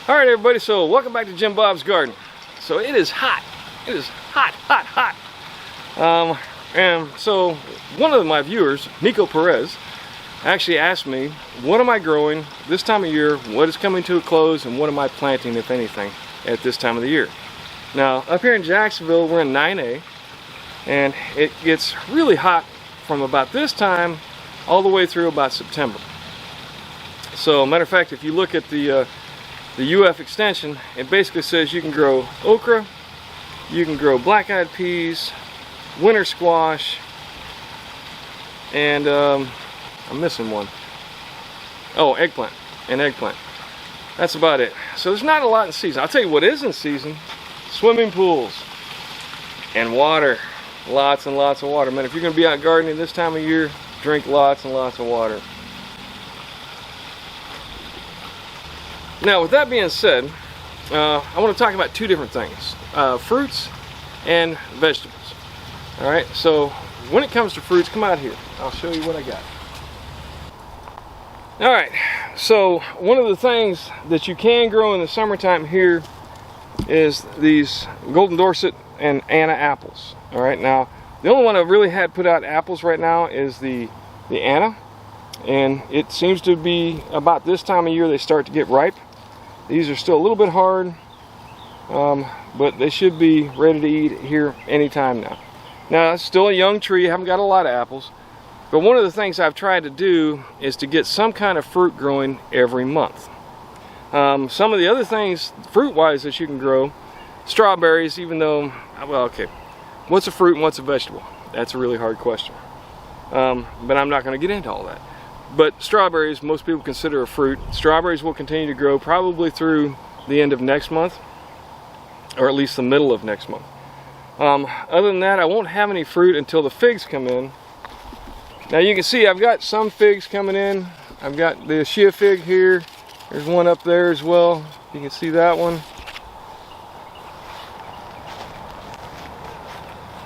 All right, everybody, so welcome back to Jim Bob's Garden. So it is hot. It is hot, hot, hot. And so one of my viewers, Nico Perez, actually asked me, what am I growing this time of year, what is coming to a close, and what am I planting, if anything, at this time of the year. Now, up here in Jacksonville, we're in 9A, and it gets really hot from about this time all the way through about September. So, matter of fact, if you look at the UF extension, it basically says you can grow okra, you can grow black-eyed peas, winter squash, and I'm missing one. Oh, eggplant and eggplant. That's about it. So there's not a lot in season. I'll tell you what is in season: swimming pools and water. Lots and lots of water. Man, if you're going to be out gardening this time of year, drink lots and lots of water. Now, with that being said, I want to talk about two different things: fruits and vegetables. All right, so when it comes to fruits, come out here. I'll show you what I got. All right, so one of the things that you can grow in the summertime here is these golden Dorset and Anna apples. All right, now the only one I've really had put out apples right now is the Anna, and it seems to be about this time of year they start to get ripe. These are still a little bit hard, but they should be ready to eat here anytime now. Now, it's still a young tree, I haven't got a lot of apples, but one of the things I've tried to do is to get some kind of fruit growing every month. Some of the other things, fruit-wise, that you can grow, strawberries, even though, well, okay, what's a fruit and what's a vegetable? That's a really hard question, but I'm not going to get into all that. But strawberries, most people consider a fruit. Strawberries will continue to grow probably through the end of next month, or at least the middle of next month. Other than that, I won't have any fruit until the figs come in. Now you can see I've got some figs coming in. I've got the Shia fig here. There's one up there as well. You can see that one.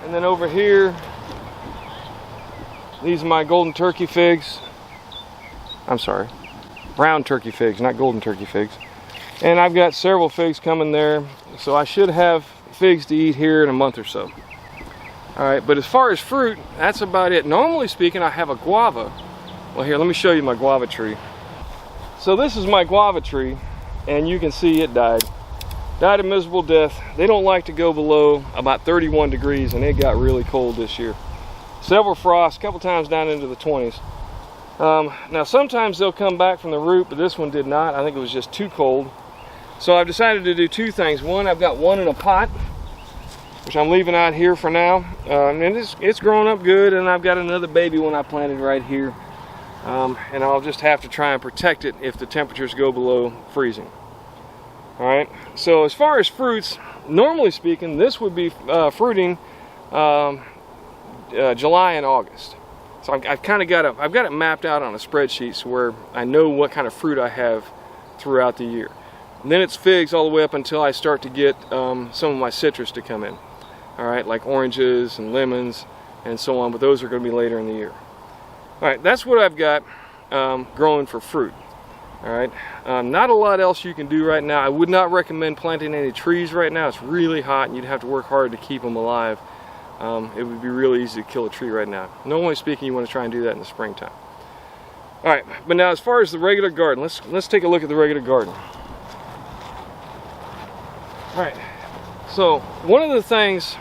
And then over here, these are my golden turkey figs. I'm sorry, brown turkey figs, not golden turkey figs. And I've got several figs coming there, so I should have figs to eat here in a month or so. Alright, but as far as fruit, that's about it. Normally speaking, I have a guava. Well, here, let me show you my guava tree. So this is my guava tree, and you can see it died. Died a miserable death. They don't like to go below about 31 degrees, and it got really cold this year. Several frosts, a couple times down into the 20s. Now sometimes they'll come back from the root, but this one did not. I think it was just too cold. So I've decided to do two things. One, I've got one in a pot, which I'm leaving out here for now. And it's growing up good, and I've got another baby one I planted right here. And I'll just have to try and protect it if the temperatures go below freezing. Alright, so as far as fruits, normally speaking, this would be fruiting July and August. So I've got it mapped out on a spreadsheet so where I know what kind of fruit I have throughout the year. And then it's figs all the way up until I start to get some of my citrus to come in. All right, like oranges and lemons and so on, but those are going to be later in the year. All right, that's what I've got growing for fruit. All right, not a lot else you can do right now. I would not recommend planting any trees right now. It's really hot and you'd have to work hard to keep them alive. It would be really easy to kill a tree right now. Normally speaking, you want to try and do that in the springtime. All right, but now as far as the regular garden, let's take a look at the regular garden. All right, so one of the things,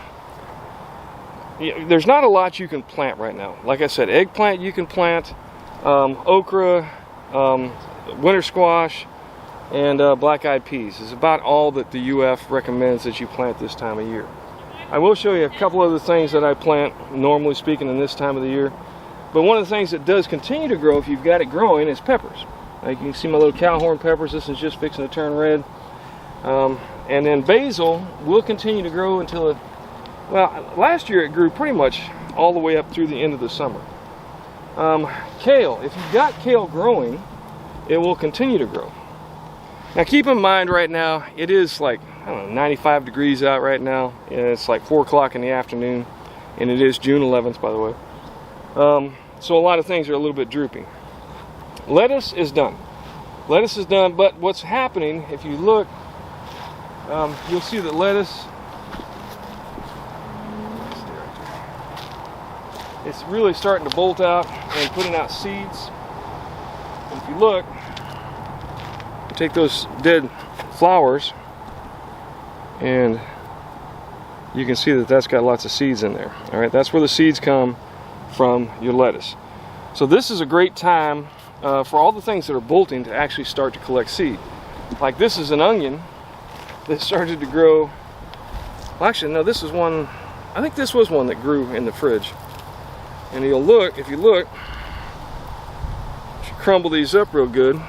there's not a lot you can plant right now. Like I said, eggplant you can plant, okra, winter squash, and black-eyed peas is about all that the UF recommends that you plant this time of year. I will show you a couple other things that I plant, normally speaking, in this time of the year. But one of the things that does continue to grow, if you've got it growing, is peppers. Like you can see my little cowhorn peppers. This is just fixing to turn red. And then basil will continue to grow until it, well, last year it grew pretty much all the way up through the end of the summer. Kale, if you've got kale growing, it will continue to grow. Now keep in mind right now, it is like, I don't know, 95 degrees out right now, and it's like 4 o'clock in the afternoon, and it is June 11th, by the way. So a lot of things are a little bit drooping. Lettuce is done. lettuce is done. But what's happening, if you look, you'll see that lettuce, it's really starting to bolt out and putting out seeds. And if you look, take those dead flowers, and you can see that that's got lots of seeds in there. All right, that's where the seeds come from your lettuce. So this is a great time for all the things that are bolting to actually start to collect seed. Like this is an onion that started to grow. Well, actually, no, this is one. I think this was one that grew in the fridge. And you'll look, if you look, if you crumble these up real good,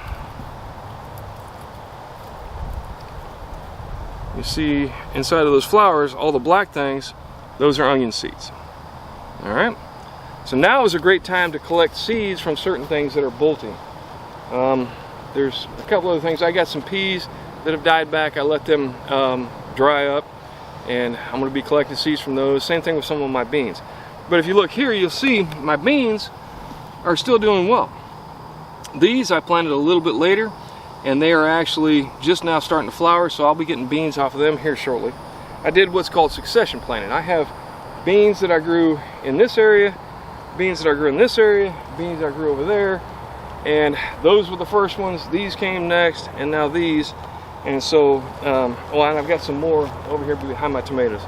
you see inside of those flowers, all the black things, those are onion seeds. All right. So now is a great time to collect seeds from certain things that are bolting. There's a couple other things. I got some peas that have died back. I let them dry up, and I'm going to be collecting seeds from those. Same thing with some of my beans. But if you look here, you'll see my beans are still doing well. These I planted a little bit later, and they are actually just now starting to flower, so I'll be getting beans off of them here shortly. I did what's called succession planting. I have beans that I grew in this area, beans that I grew in this area, beans that I grew over there, and those were the first ones. These came next, and now these. And so, well, and I've got some more over here behind my tomatoes.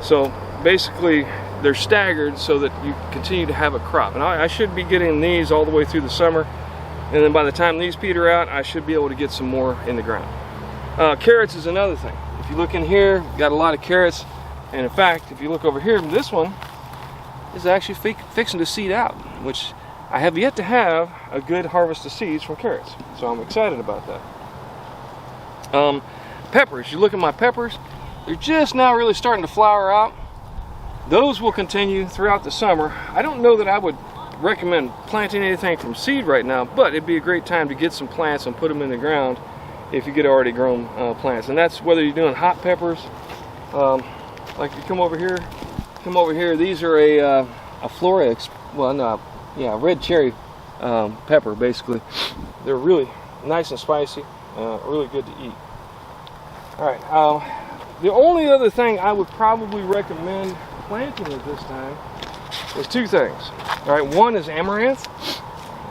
So basically, they're staggered so that you continue to have a crop. And I should be getting these all the way through the summer. And then by the time these peter out, I should be able to get some more in the ground. Carrots is another thing. If you look in here, got a lot of carrots. And in fact, if you look over here, this one is actually fixing to seed out, which I have yet to have a good harvest of seeds from carrots. So I'm excited about that. Peppers, you look at my peppers, they're just now really starting to flower out. Those will continue throughout the summer. I don't know that I would recommend planting anything from seed right now, but it'd be a great time to get some plants and put them in the ground if you get already grown plants. And that's whether you're doing hot peppers, like you come over here, these are a Flora, well, no, yeah, red cherry pepper, basically. They're really nice and spicy, really good to eat. All right, the only other thing I would probably recommend planting at this time is two things. All right, one is amaranth.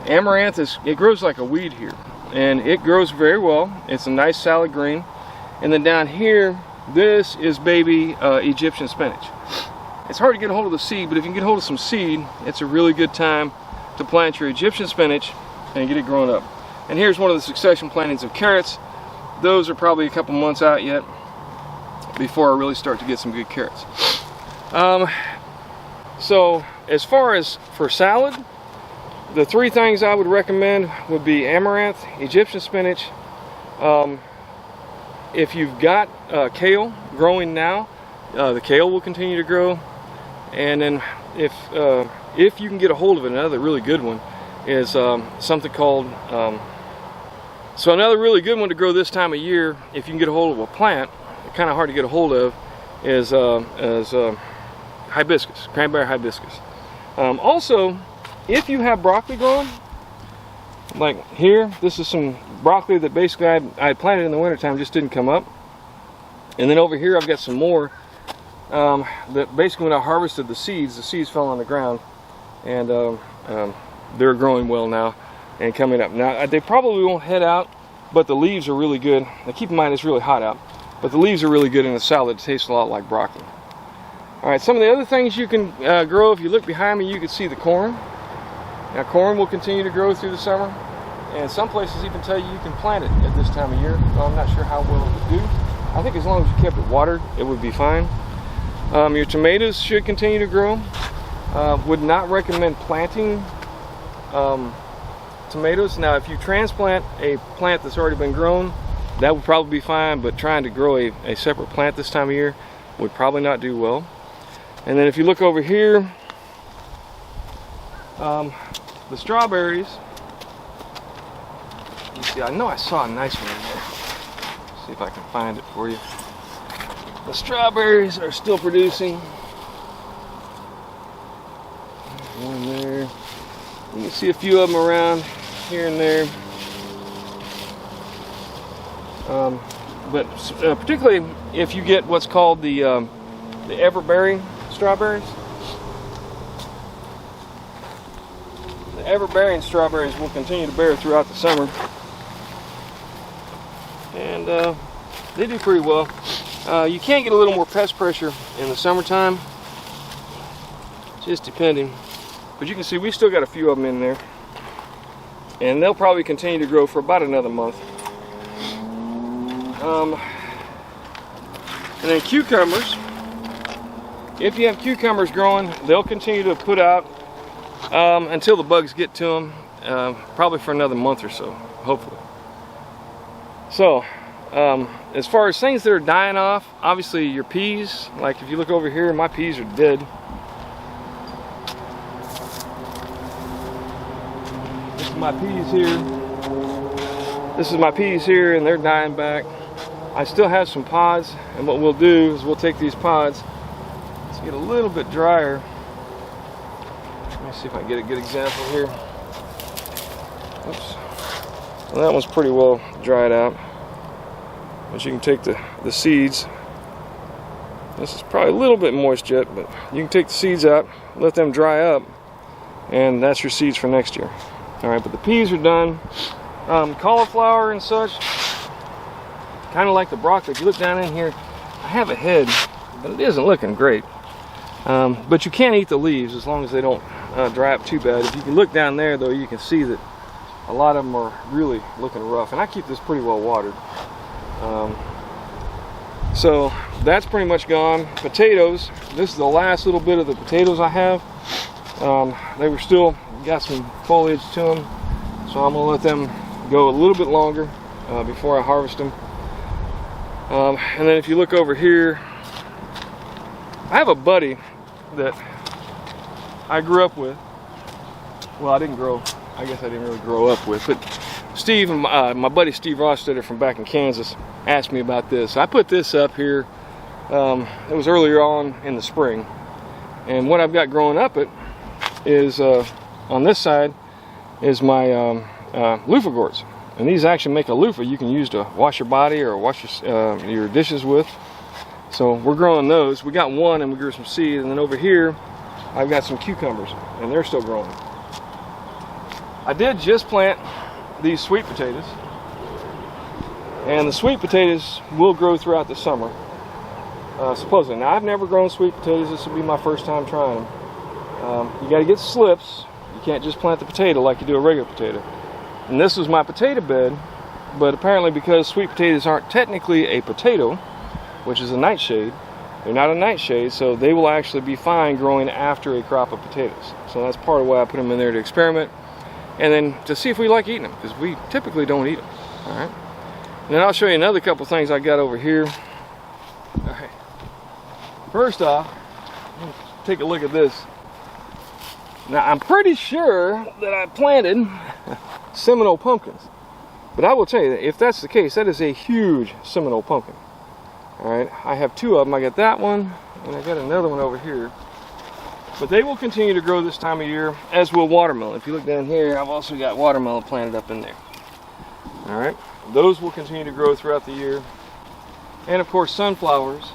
Amaranth it grows like a weed here, and it grows very well. It's a nice salad green. And then down here, this is baby Egyptian spinach. It's hard to get a hold of the seed, but if you can get a hold of some seed, it's a really good time to plant your Egyptian spinach and get it growing up. And here's one of the succession plantings of carrots. Those are probably a couple months out yet before I really start to get some good carrots. So as far as for salad, the three things I would recommend would be amaranth, Egyptian spinach. If you've got kale growing now, the kale will continue to grow. And then if you can get a hold of it, another really good one is something called, so another really good one to grow this time of year, if you can get a hold of a plant, kind of hard to get a hold of, is hibiscus, cranberry hibiscus. Also, if you have broccoli growing, like here, this is some broccoli that basically I planted in the wintertime, just didn't come up. And then over here I've got some more that basically when I harvested the seeds fell on the ground, and they're growing well now and coming up. Now they probably won't head out, but the leaves are really good. Now keep in mind it's really hot out, but the leaves are really good in a salad. It tastes a lot like broccoli. All right, some of the other things you can grow, if you look behind me, you can see the corn. Now corn will continue to grow through the summer, and some places even tell you can plant it at this time of year, so I'm not sure how well it would do. I think as long as you kept it watered, it would be fine. Your tomatoes should continue to grow. Would not recommend planting tomatoes. Now if you transplant a plant that's already been grown, that would probably be fine, but trying to grow a separate plant this time of year would probably not do well. And then if you look over here, the strawberries, you see, I know I saw a nice one in there. Let's see if I can find it for you. The strawberries are still producing. There's one there. You can see a few of them around here and there. But particularly if you get what's called the everbearing strawberries. The everbearing strawberries will continue to bear throughout the summer, and they do pretty well. You can get a little more pest pressure in the summertime, just depending. But you can see we still got a few of them in there, and they'll probably continue to grow for about another month. And then cucumbers. If you have cucumbers growing, they'll continue to put out until the bugs get to them, probably for another month or so, hopefully. So, as far as things that are dying off, obviously your peas, like if you look over here, my peas are dead. This is my peas here. This is my peas here, and they're dying back. I still have some pods, and what we'll do is we'll take these pods to get a little bit drier. Let me see if I can get a good example here. Oops. Well, that one's pretty well dried out. But you can take the seeds. This is probably a little bit moist yet, but you can take the seeds out, let them dry up, and that's your seeds for next year. Alright, but the peas are done. Cauliflower and such, kind of like the broccoli. If you look down in here, I have a head, but it isn't looking great. But you can eat the leaves as long as they don't dry up too bad. If you can look down there, though, you can see that a lot of them are really looking rough. And I keep this pretty well watered. So that's pretty much gone. Potatoes, this is the last little bit of the potatoes I have. They were still got some foliage to them, so I'm going to let them go a little bit longer before I harvest them. And then if you look over here, I have a buddy that I grew up with. Well, I guess I didn't really grow up with, but Steve, my buddy Steve Rostetter from back in Kansas, asked me about this. I put this up here, it was earlier on in the spring, and what I've got growing up is on this side is my Luffa Gourds. And these actually make a loofah you can use to wash your body or wash your dishes with. So we're growing those. We got one and we grew some seed, and then over here I've got some cucumbers and they're still growing. I did just plant these sweet potatoes, and the sweet potatoes will grow throughout the summer, supposedly. Now, I've never grown sweet potatoes. This will be my first time trying them. You got to get slips. You can't just plant the potato like you do a regular potato. And this was my potato bed, but apparently because sweet potatoes aren't technically a potato, which is a nightshade, they're not a nightshade, so they will actually be fine growing after a crop of potatoes. So that's part of why I put them in there, to experiment, and then to see if we like eating them, because we typically don't eat them. All right. And then I'll show you another couple things I got over here. All right. First off, take a look at this. Now, I'm pretty sure that I planted Seminole Pumpkins, but I will tell you that if that's the case, that is a huge Seminole Pumpkin. All right, I have two of them. I got that one, and I got another one over here. But they will continue to grow this time of year, as will watermelon. If you look down here, I've also got watermelon planted up in there. All right, those will continue to grow throughout the year, and of course sunflowers.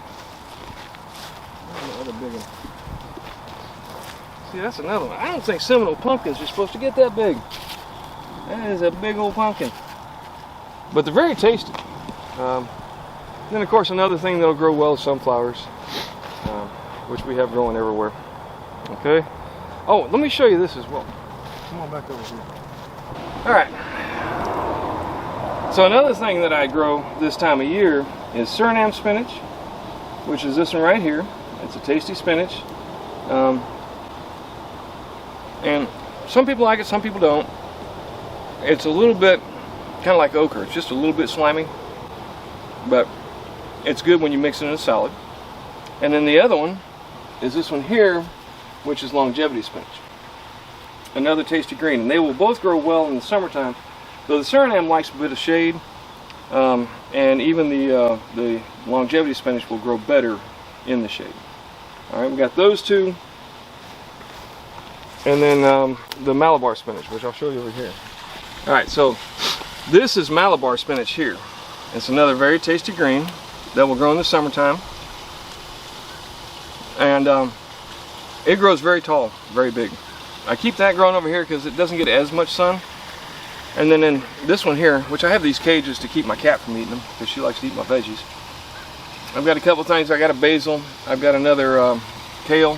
Another big one. See, that's another one. I don't think Seminole Pumpkins are supposed to get that big. That is a big old pumpkin. But they're very tasty. Then, of course, another thing that'll grow well is sunflowers, which we have growing everywhere. Okay? Oh, let me show you this as well. Come on back over here. All right. So another thing that I grow this time of year is Suriname spinach, which is this one right here. It's a tasty spinach. And some people like it, some people don't. It's a little bit kind of like ochre. It's just a little bit slimy, but it's good when you mix it in a salad. And then the other one is this one here, which is longevity spinach. Another tasty green. And they will both grow well in the summertime, though the Suriname likes a bit of shade, and even the longevity spinach will grow better in the shade. All right, we got those two. And then the Malabar spinach, which I'll show you over here. All right, so this is Malabar spinach here. It's another very tasty green that will grow in the summertime. And it grows very tall, very big. I keep that growing over here because it doesn't get as much sun. And then in this one here, which I have these cages to keep my cat from eating them because she likes to eat my veggies. I've got a couple things. I got a basil, I've got another kale,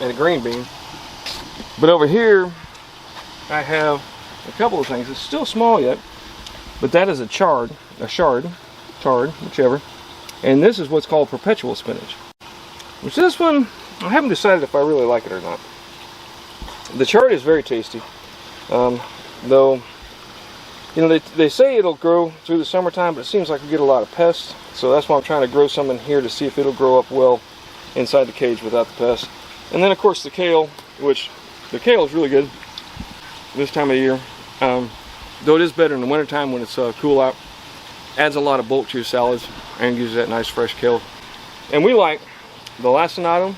and a green bean. But over here, I have a couple of things. It's still small yet, but that is a chard, whichever. And this is what's called perpetual spinach. Which this one, I haven't decided if I really like it or not. The chard is very tasty. Though, you know, they say it'll grow through the summertime, but it seems like we get a lot of pests. So that's why I'm trying to grow some in here to see if it'll grow up well inside the cage without the pests. And then of course the kale, which the kale is really good this time of year. Though it is better in the wintertime when it's cool out. Adds a lot of bulk to your salads and gives you that nice fresh kale. And we like the lacinato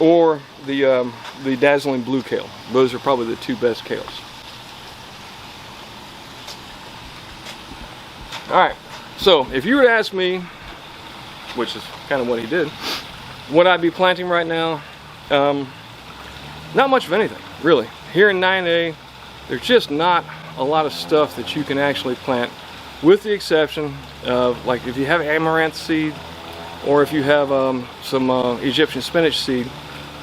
or the dazzling blue kale. Those are probably the two best kales. Alright, so if you were to ask me, which is kind of what he did, what I'd be planting right now, not much of anything, really. Here in 9A, there's just not a lot of stuff that you can actually plant, with the exception of, like, if you have amaranth seed, or if you have some Egyptian spinach seed,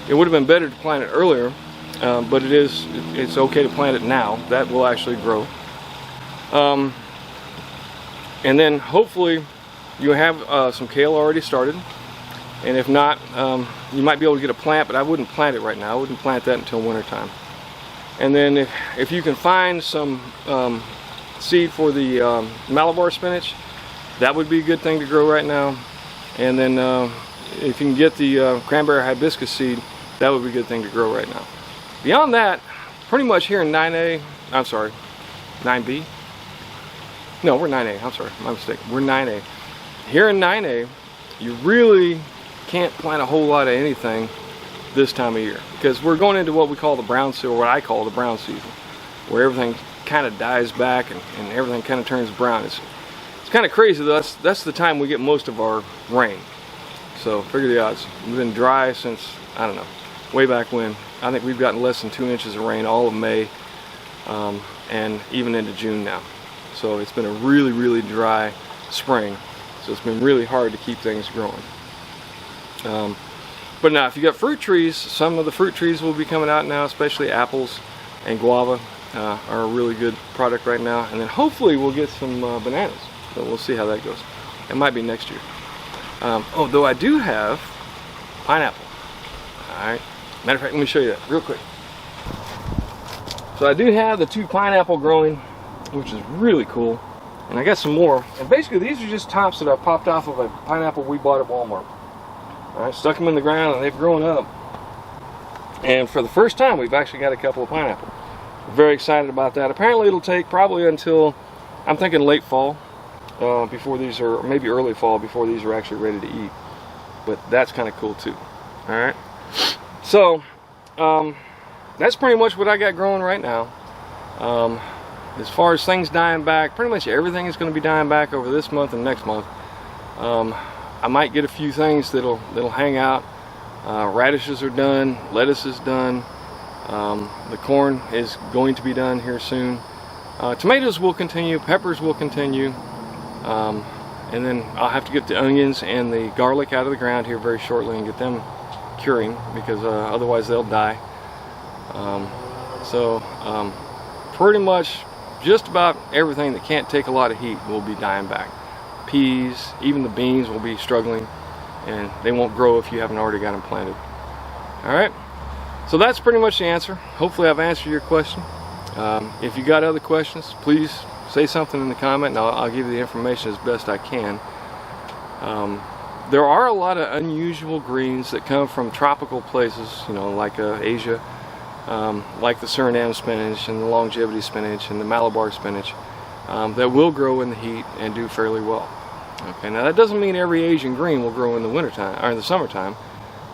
it would have been better to plant it earlier, but it's okay to plant it now. That will actually grow. And then hopefully you have some kale already started, and if not, you might be able to get a plant, but I wouldn't plant it right now. I wouldn't plant that until winter time. And then if you can find some seed for the Malabar spinach, that would be a good thing to grow right now. And then if you can get the cranberry hibiscus seed, that would be a good thing to grow right now. Beyond that, pretty much here in 9A, I'm sorry, 9B? No, we're 9A, I'm sorry, my mistake. We're 9A. Here in 9A, you really can't plant a whole lot of anything this time of year, because we're going into what we call the brown season, or what I call the brown season, where everything kind of dies back and everything kind of turns brown. It's kind of crazy though. That's the time we get most of our rain. So figure the odds. We've been dry since, I don't know, way back when. I think we've gotten less than 2 inches of rain all of May, and even into June now. So it's been a really, really dry spring. So it's been really hard to keep things growing. But now, if you got fruit trees, some of the fruit trees will be coming out now, especially apples and guava are a really good product right now. And then hopefully we'll get some bananas. So we'll see how that goes. It might be next year. Oh, though I do have pineapple. Alright. Matter of fact, let me show you that real quick. So I do have the 2 pineapple growing, which is really cool. And I got some more. And basically these are just tops that I popped off of a pineapple we bought at Walmart. Alright, stuck them in the ground and they've grown up. And for the first time we've actually got a couple of pineapple. Very excited about that. Apparently it'll take probably until, I'm thinking late fall, before these are, or maybe early fall before these are actually ready to eat. But that's kind of cool too. Alright. So, that's pretty much what I got growing right now. As far as things dying back, pretty much everything is going to be dying back over this month and next month. I might get a few things that'll hang out. Radishes are done, lettuce is done, the corn is going to be done here soon. Tomatoes will continue, peppers will continue, and then I'll have to get the onions and the garlic out of the ground here very shortly and get them curing, because otherwise they'll die. Pretty much just about everything that can't take a lot of heat will be dying back. Peas, even the beans will be struggling, and they won't grow if you haven't already got them planted. Alright, so that's pretty much the answer. Hopefully I've answered your question. If you got other questions, please say something in the comment and I'll give you the information as best I can. There are a lot of unusual greens that come from tropical places, you know, like Asia, like the Suriname spinach and the longevity spinach and the Malabar spinach, that will grow in the heat and do fairly well. Okay, now that doesn't mean every Asian green will grow in the wintertime or in the summertime,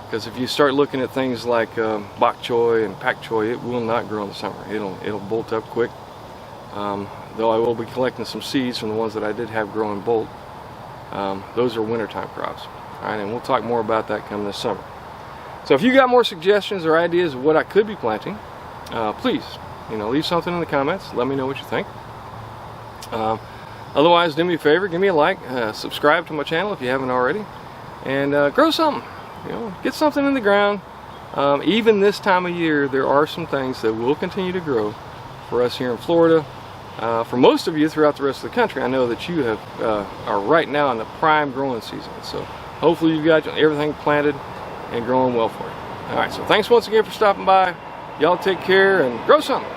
because if you start looking at things like bok choy and pak choy, it will not grow in the summer. It'll bolt up quick. though I will be collecting some seeds from the ones that I did have growing bolt. Those are wintertime crops. All right, and we'll talk more about that coming this summer. So if you got more suggestions or ideas of what I could be planting, please, leave something in the comments. Let me know what you think. Otherwise, do me a favor, give me a like, subscribe to my channel if you haven't already, and grow something. Get something in the ground. Even this time of year, there are some things that will continue to grow for us here in Florida. For most of you throughout the rest of the country, I know that you are right now in the prime growing season. So hopefully you've got everything planted and growing well for you. All right, so thanks once again for stopping by. Y'all take care and grow something.